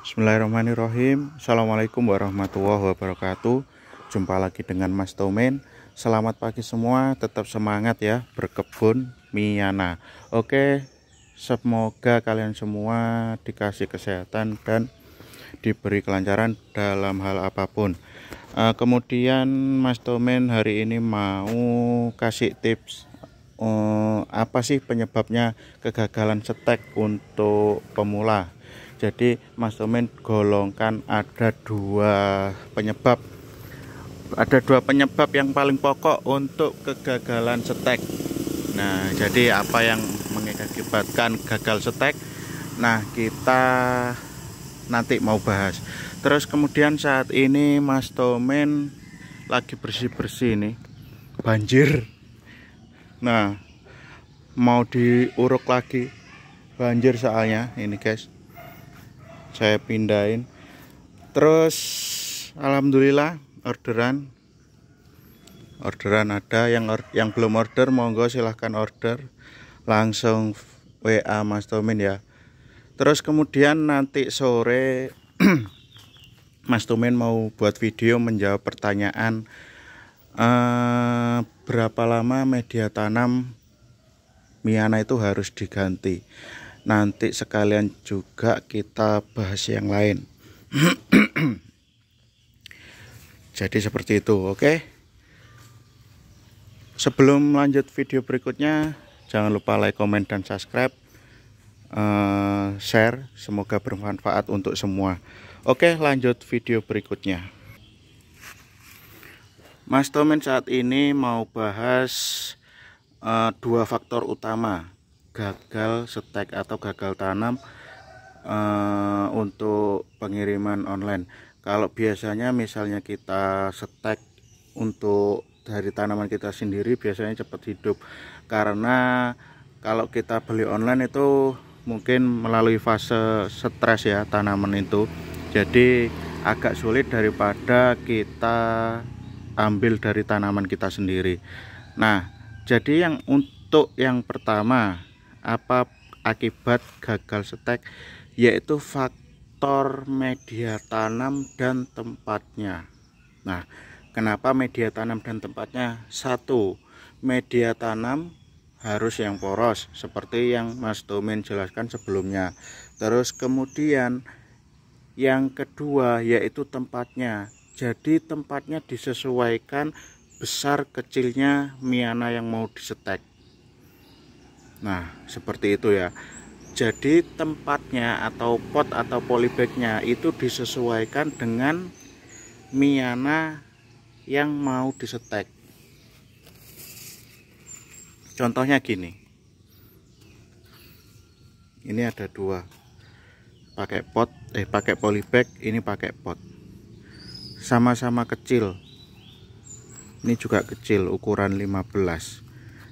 Bismillahirrahmanirrahim. Assalamualaikum warahmatullahi wabarakatuh. Jumpa lagi dengan Mas Tomen. Selamat pagi semua, tetap semangat ya berkebun Miana. Oke, semoga kalian semua dikasih kesehatan dan diberi kelancaran dalam hal apapun. Kemudian Mas Tomen hari ini mau kasih tips apa sih penyebabnya kegagalan setek untuk pemula. Jadi Mas Tomen golongkan ada dua penyebab yang paling pokok untuk kegagalan setek. Nah, jadi apa yang mengakibatkan gagal setek? Nah, kita nanti mau bahas. Terus kemudian saat ini Mas Tomen lagi bersih-bersih nih, banjir. Nah, mau diuruk lagi, banjir soalnya ini guys. Saya pindahin. Terus alhamdulillah orderan ada. Yang belum order monggo silahkan order langsung WA Mas Tomen ya. Terus kemudian nanti sore Mas Tomen mau buat video menjawab pertanyaan berapa lama media tanam Miana itu harus diganti. Nanti sekalian juga kita bahas yang lain. Jadi seperti itu, oke. Sebelum lanjut video berikutnya, jangan lupa like, komen, dan subscribe, share. Semoga bermanfaat untuk semua. Oke, lanjut video berikutnya. Mas Tomen saat ini mau bahas dua faktor utama gagal setek atau gagal tanam untuk pengiriman online. Kalau biasanya misalnya kita setek untuk dari tanaman kita sendiri biasanya cepat hidup, karena kalau kita beli online itu mungkin melalui fase stres ya tanaman itu, jadi agak sulit daripada kita ambil dari tanaman kita sendiri. Nah, jadi untuk yang pertama, apa akibat gagal setek, yaitu faktor media tanam dan tempatnya. Nah, kenapa media tanam dan tempatnya? Satu, media tanam harus yang poros seperti yang Mas Tomen jelaskan sebelumnya. Terus kemudian yang kedua yaitu tempatnya. Jadi tempatnya disesuaikan besar kecilnya Miana yang mau disetek. Nah, seperti itu ya. Jadi tempatnya atau pot atau polybagnya itu disesuaikan dengan Miana yang mau disetek. Contohnya gini. Ini ada dua. Pakai pot, pakai polybag, ini pakai pot. Sama-sama kecil. Ini juga kecil, ukuran 15.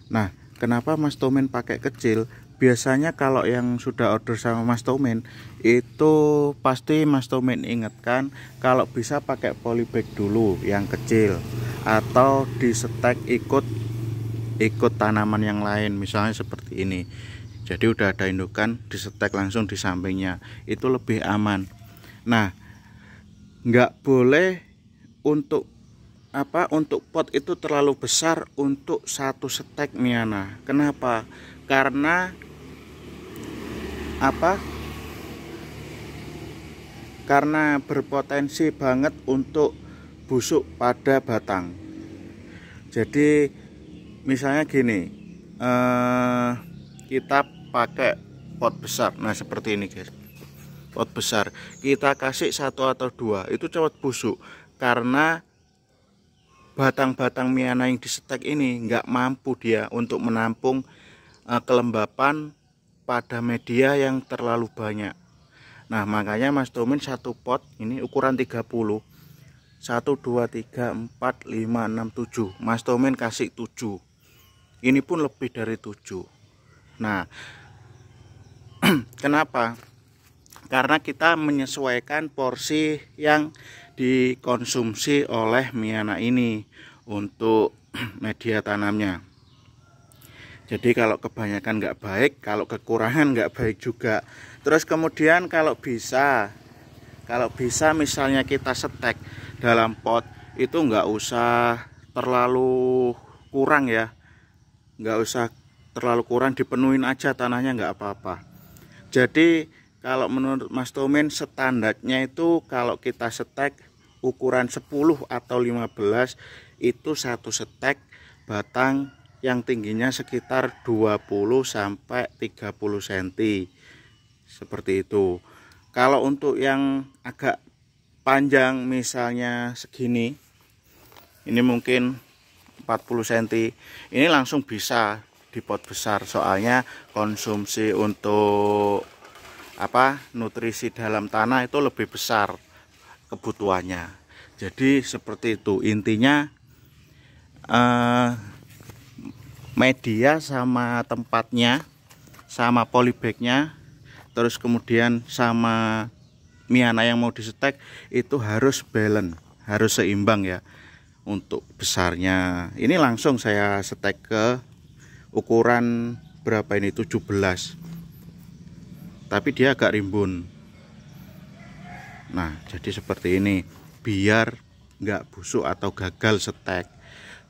Nah, kenapa Mas Tomen pakai kecil? Biasanya kalau yang sudah order sama Mas Tomen itu pasti Mas Tomen ingatkan kalau bisa pakai polybag dulu yang kecil, atau disetek ikut tanaman yang lain, misalnya seperti ini. Jadi udah ada indukan, disetek langsung di sampingnya, itu lebih aman. Nah, nggak boleh untuk pot itu terlalu besar untuk satu setek Miana. Kenapa? Karena karena berpotensi banget untuk busuk pada batang. Jadi misalnya gini, kita pakai pot besar. Nah, seperti ini guys, pot besar kita kasih satu atau dua, itu cepat busuk karena batang-batang Miana yang disetek ini nggak mampu dia untuk menampung kelembapan pada media yang terlalu banyak. Nah, makanya Mas Tomen satu pot ini ukuran 30, 1, 2, 3, 4, 5, 6, 7. Mas Tomen kasih 7. Ini pun lebih dari 7. Nah, kenapa? Karena kita menyesuaikan porsi yang dikonsumsi oleh Miana ini untuk media tanamnya. Jadi kalau kebanyakan nggak baik, kalau kekurangan nggak baik juga. Terus kemudian kalau bisa Kalau bisa misalnya kita setek dalam pot itu nggak usah terlalu kurang ya, nggak usah terlalu kurang, dipenuhin aja tanahnya nggak apa-apa. Jadi kalau menurut Mas Tomen standarnya itu kalau kita setek ukuran 10 atau 15 itu satu setek batang yang tingginya sekitar 20 sampai 30 cm. Seperti itu. Kalau untuk yang agak panjang misalnya segini, ini mungkin 40 cm, ini langsung bisa di pot besar, soalnya konsumsi untuk nutrisi dalam tanah itu lebih besar kebutuhannya. Jadi seperti itu intinya, media sama tempatnya, sama polybagnya, terus kemudian sama miana yang mau disetek itu harus balance, harus seimbang ya untuk besarnya. Ini langsung saya setek ke ukuran berapa ini, 17, tapi dia agak rimbun. Nah jadi seperti ini biar nggak busuk atau gagal setek.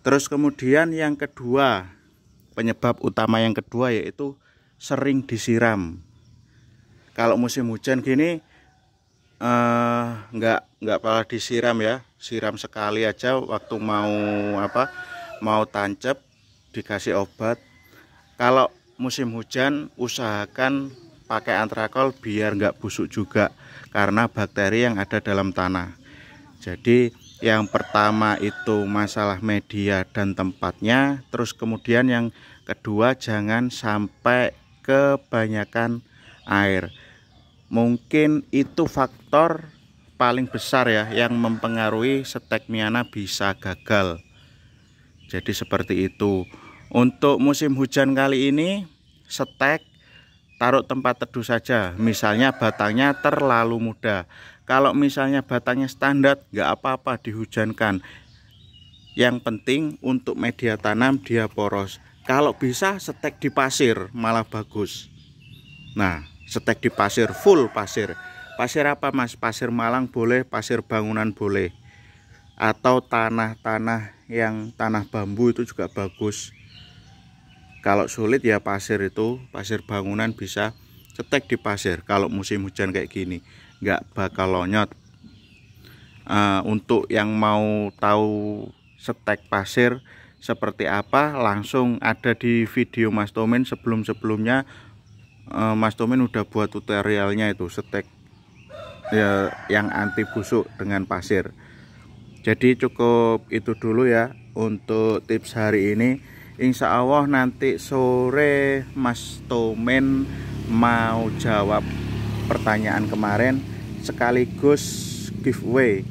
Terus kemudian yang kedua, penyebab utama yang kedua yaitu sering disiram. Kalau musim hujan gini nggak pernah disiram ya, siram sekali aja waktu mau tancap dikasih obat. Kalau musim hujan usahakan pakai antrakol biar nggak busuk juga karena bakteri yang ada dalam tanah. Jadi yang pertama itu masalah media dan tempatnya, terus kemudian yang kedua jangan sampai kebanyakan air. Mungkin itu faktor paling besar ya yang mempengaruhi setek miana bisa gagal. Jadi seperti itu. Untuk musim hujan kali ini setek taruh tempat teduh saja. Misalnya batangnya terlalu muda. Kalau misalnya batangnya standar nggak apa-apa dihujankan. Yang penting untuk media tanam dia poros. Kalau bisa setek di pasir malah bagus. Nah, setek di pasir, full pasir. Pasir apa Mas? Pasir Malang boleh, pasir bangunan boleh. Atau tanah-tanah yang tanah bambu itu juga bagus. Kalau sulit ya pasir itu, pasir bangunan bisa setek di pasir. Kalau musim hujan kayak gini nggak bakal lonyot. Untuk yang mau tahu setek pasir seperti apa, langsung ada di video Mas Tomen sebelum-sebelumnya. Mas Tomen udah buat tutorialnya itu setek ya, yang anti busuk dengan pasir. Jadi cukup itu dulu ya untuk tips hari ini. Insya Allah nanti sore Mas Tomen mau jawab pertanyaan kemarin sekaligus giveaway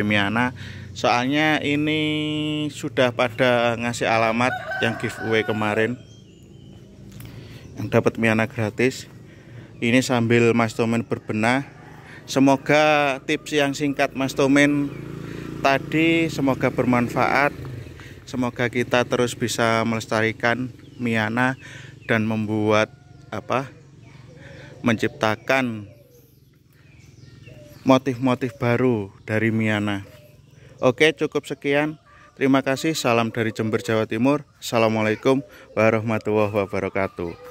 miana. Soalnya ini sudah pada ngasih alamat yang giveaway kemarin, yang dapat miana gratis. Ini sambil Mas Tomen berbenah. Semoga tips yang singkat Mas Tomen tadi semoga bermanfaat. Semoga kita terus bisa melestarikan miana dan membuat menciptakan motif-motif baru dari miana. Oke, cukup sekian. Terima kasih. Salam dari Jember, Jawa Timur. Assalamualaikum warahmatullahi wabarakatuh.